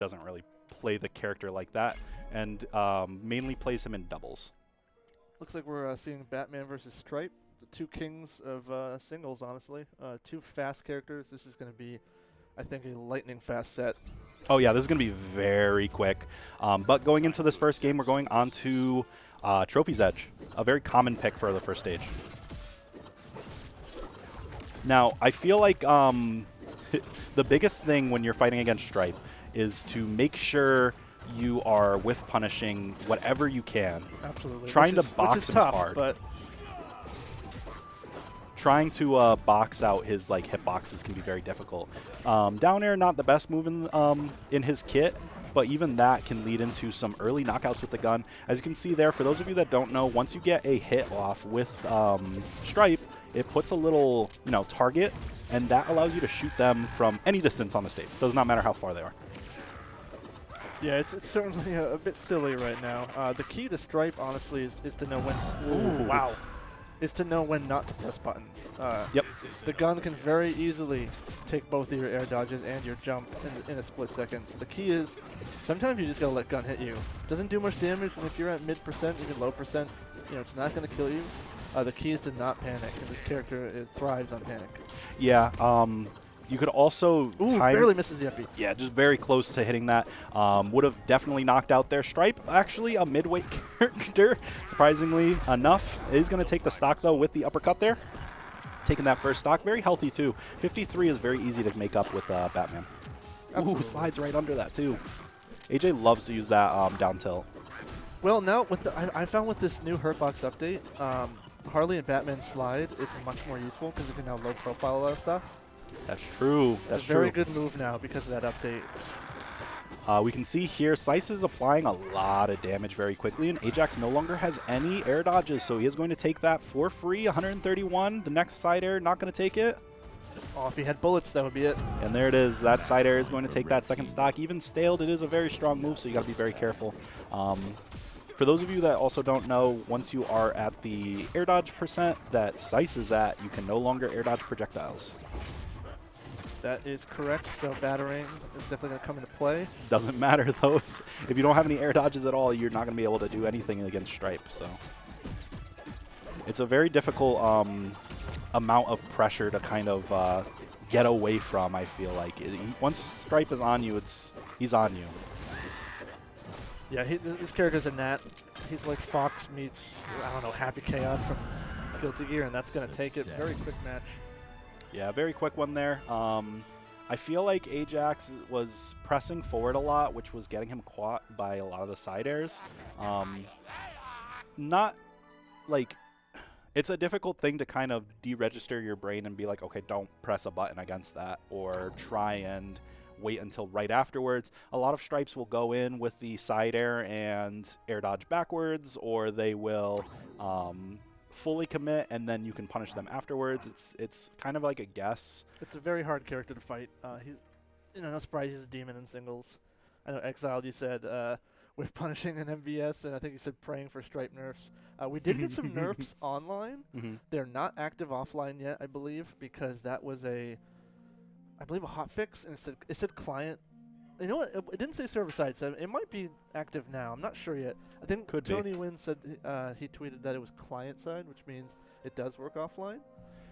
doesn't really play the character like that, and mainly plays him in doubles. Looks like we're seeing Batman versus Stripe, the two kings of singles, honestly. Two fast characters. This is going to be, I think, a lightning fast set. Oh yeah, this is going to be very quick. But going into this first game, we're going on to Trophy's Edge, a very common pick for the first stage. Now, I feel like the biggest thing when you're fighting against Stripe is to make sure you are whiff punishing whatever you can. Absolutely. Trying to box him tough, hard. But trying to box out his hitboxes can be very difficult. Down air, not the best move in his kit, but even that can lead into some early knockouts with the gun. As you can see there, for those of you that don't know, once you get a hit off with Stripe, it puts a little target, and that allows you to shoot them from any distance on the stage. Does not matter how far they are. yeah, it's certainly a bit silly right now. The key to Stripe, honestly, is to know when. Ooh, wow. Is to know when not to press buttons. Yep. The gun can very easily take both of your air dodges and your jump in a split second. So the key is, sometimes you just gotta let gun hit you. Doesn't do much damage, and if you're at mid percent, even low percent, it's not gonna kill you. The key is to not panic, and this character thrives on panic. Yeah. You could also barely misses the FB. Yeah, just very close to hitting that. Would have definitely knocked out their Stripe. Actually, a midweight character, surprisingly enough, is going to take the stock, though, with the uppercut there. Taking that first stock. Very healthy, too. 53 is very easy to make up with Batman. Absolutely. Ooh, slides right under that, too. AJ loves to use that down tilt. Well, now, I found with this new Hurtbox update, Harley and Batman slide is much more useful because you can now low profile a lot of stuff. That's true. It's a very good move now because of that update. We can see here Sice is applying a lot of damage very quickly, and AJAX no longer has any air dodges, so he is going to take that for free, 131. The next side air, not going to take it. Oh, if he had bullets, that would be it. And there it is. That side air is going to take that second stock. Even staled, it is a very strong move, so you got to be very careful. For those of you that also don't know, once you are at the air dodge percent that Sice is at, you can no longer air dodge projectiles. That is correct, so battering is definitely going to come into play. Doesn't matter, though. If you don't have any air dodges at all, you're not going to be able to do anything against Stripe. So it's a very difficult amount of pressure to kind of get away from, I feel like. Once Stripe is on you, he's on you. Yeah, this character's a gnat. He's like Fox meets, I don't know, Happy Chaos from Guilty Gear, and that's going to take it. Very quick match. Yeah, very quick one there. I feel like AJAX was pressing forward a lot, which was getting him caught by a lot of the side airs. Not like it's a difficult thing to kind of deregister your brain and be like, okay, don't press a button against that, or try and wait until right afterwards. A lot of Stripes will go in with the side air and air dodge backwards, or they will fully commit, and then you can punish them afterwards. It's kind of like a guess. It's a very hard character to fight. No surprise he's a demon in singles. I know Exiled, you said with punishing an MVS, and I think you said praying for Stripe nerfs. We did get some nerfs online. They're not active offline yet, I believe, because that was a hotfix, and it said client. You know what? It didn't say server side, so it might be active now. I'm not sure yet. I think Tony Wynn said he tweeted that it was client side, which means it does work offline.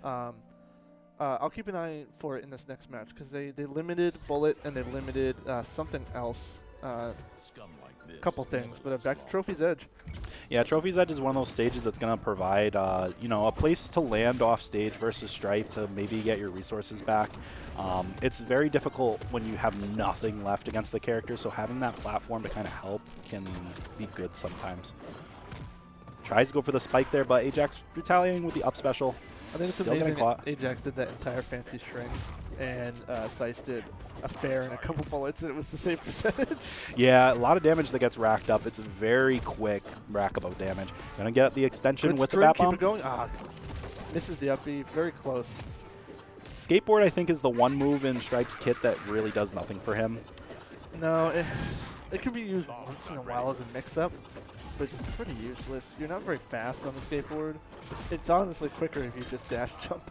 I'll keep an eye for it in this next match because they limited Bullet and they limited something else. Couple things, but back to Trophy's Edge. Yeah, Trophy's Edge is one of those stages that's going to provide, a place to land off stage versus Stripe to maybe get your resources back. It's very difficult when you have nothing left against the character, so having that platform to kind of help can be good sometimes. Tries to go for the spike there, but AJAX retaliating with the up special. I think it's amazing AJAX did that entire fancy string, and Sice did a fair and a couple bullets, and it was the same percentage. Yeah, a lot of damage that gets racked up. It's a very quick rack-up of damage. Gonna get the extension with the bat bomb. Keep it going. Misses the up B. Very close. Skateboard, I think, is the one move in Stripe's kit that really does nothing for him. No, it can be used once in a while as a mix-up, but it's pretty useless. You're not very fast on the skateboard. It's honestly quicker if you just dash jump.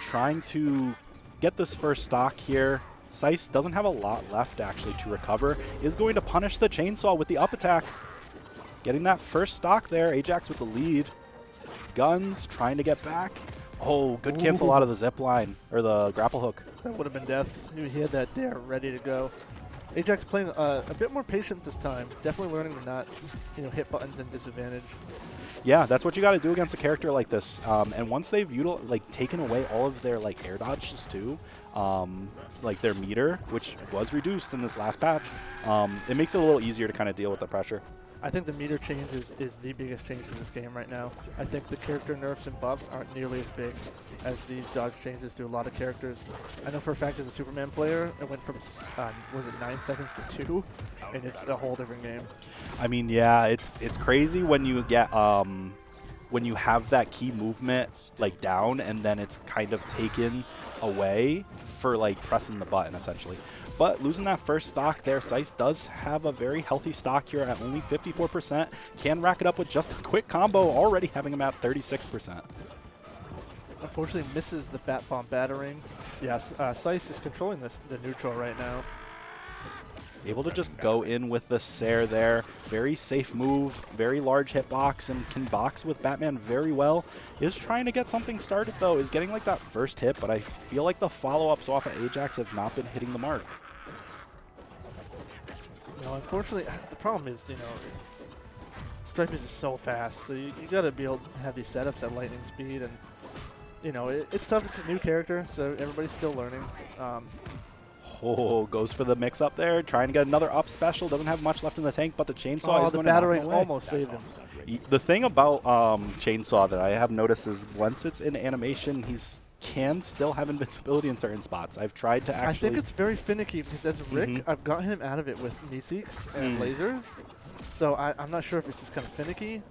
Trying to get this first stock here. Sice doesn't have a lot left actually to recover. Is going to punish the chainsaw with the up attack. Getting that first stock there. AJAX with the lead. Guns trying to get back. Oh, good cancel out of the zip line or the grapple hook. That would have been death. He had that dare ready to go. AJAX playing a bit more patient this time. Definitely learning to not, hit buttons in disadvantage. Yeah, that's what you got to do against a character like this. And once they've taken away all of their air dodges too, like their meter, which was reduced in this last patch, it makes it a little easier to kind of deal with the pressure. I think the meter change is the biggest change in this game right now. I think the character nerfs and buffs aren't nearly as big as these dodge changes to a lot of characters. I know for a fact as a Superman player, it went from, was it 9 seconds to 2? And it's a whole different game. I mean, yeah, it's crazy when you get, when you have that key movement down and then it's kind of taken away for pressing the button essentially. But losing that first stock there, Sice does have a very healthy stock here at only 54%. Can rack it up with just a quick combo, already having him at 36%. Unfortunately misses the bat bomb battering. Yes, Sice is controlling the neutral right now. Able to just go in with the Sair there. Very safe move, very large hitbox, and can box with Batman very well. Is trying to get something started though, is getting that first hit, but I feel like the follow-ups off of AJAX have not been hitting the mark. No, unfortunately, the problem is, Stripe is just so fast, so you got to be able to have these setups at lightning speed, and it's tough. It's a new character, so everybody's still learning. Oh, goes for the mix-up there, trying to get another up special. Doesn't have much left in the tank, but the chainsaw is going to knock him away. Almost saved him. The thing about chainsaw that I have noticed is once it's in animation, can still have invincibility in certain spots. I've tried to actually... I think it's very finicky because as Rick, I've got him out of it with knee seeks and lasers. So I'm not sure if it's just kind of finicky.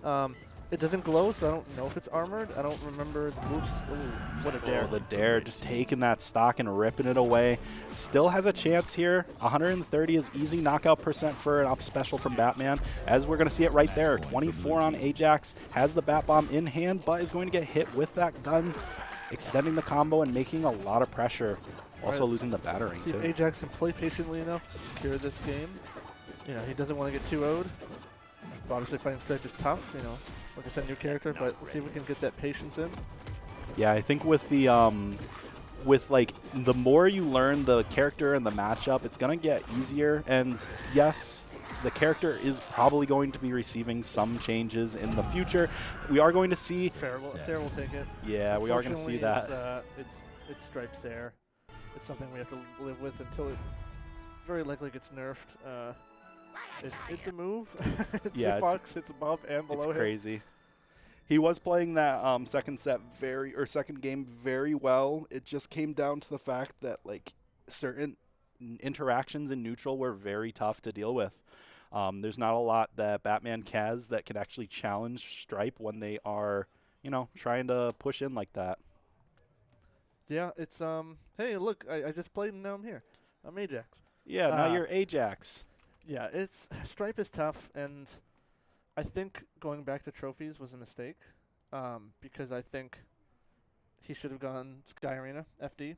It doesn't glow, so I don't know if it's armored. I don't remember the moves. Ooh, what a dare. Oh, the dare, just taking that stock and ripping it away. Still has a chance here. 130 is easy knockout percent for an up special from Batman, as we're going to see it right there. 24 on AJAX, has the Bat Bomb in hand, but is going to get hit with that gun, extending the combo and making a lot of pressure. Also losing the battering, see too. If AJAX can play patiently enough to secure this game. He doesn't want to get too owed. But obviously fighting Stripe is tough, like I said, new character, but let's see if we can get that patience in. Yeah, I think with the the more you learn the character and the matchup, it's gonna get easier. And yes, the character is probably going to be receiving some changes in the future. We are going to see. Sair will take it. Yeah, we are going to see that. It's Stripe Sair. It's something we have to live with until it very likely gets nerfed. It's a move. It's hitbox, it's above and below. It's crazy. He was playing that second game very well. It just came down to the fact that certain interactions in neutral were very tough to deal with. There's not a lot that Batman has that can actually challenge Stripe when they are, trying to push in like that. Yeah, it's hey, look, I just played and now I'm here. I'm AJAX. Yeah, now you're AJAX. Yeah, Stripe is tough, and I think going back to trophies was a mistake, because I think he should have gone Sky Arena FD